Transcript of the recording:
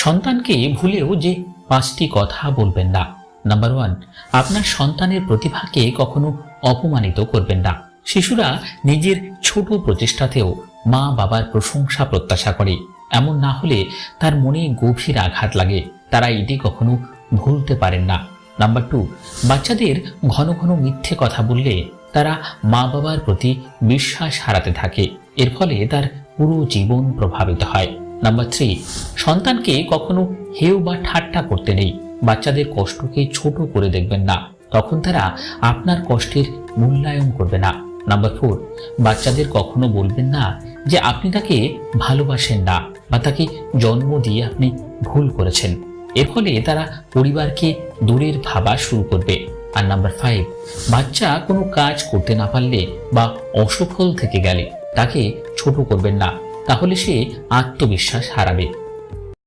সন্তানকে ভুলেও যে 5টি কথা বলবেন না। নাম্বার 1, আপনার সন্তানের প্রতিভাকে কখনো অপমানিত করবেন না। শিশুরা নিজের ছোট প্রচেষ্টাতেও মা বাবার প্রশংসা প্রত্যাশা করে। এমন না হলে তার মনে গভীর আঘাত লাগে। তারা এটি কখনো ভুলতে পারেন না। নাম্বার 2, বাচ্চাদের ঘন ঘন মিথ্যে কথা বললে তারা মা বাবার প্রতি বিশ্বাস হারাতে থাকে। এর ফলে তার পুরো জীবন প্রভাবিত হয়। নাম্বার 3, সন্তানকে কখনো হেয় বা ঠাট্টা করতে নেই। বাচ্চাদের কষ্টকে ছোট করে দেখবেন না, তখন তারা আপনার কষ্টের মূল্যায়ন করবে না। নাম্বার 4, বাচ্চাদের কখনো বলবেন না যে আপনি তাকে ভালোবাসেন না বা তাকে জন্ম দিয়ে আপনি ভুল করেছেন। এর ফলে তারা পরিবারকে দূরের ভাবা শুরু করবে। আর নাম্বার 5, বাচ্চা কোনো কাজ করতে না পারলে বা অসফল থেকে গেলে তাকে ছোট করবেন না, তাহলে সে আত্মবিশ্বাস হারাবে।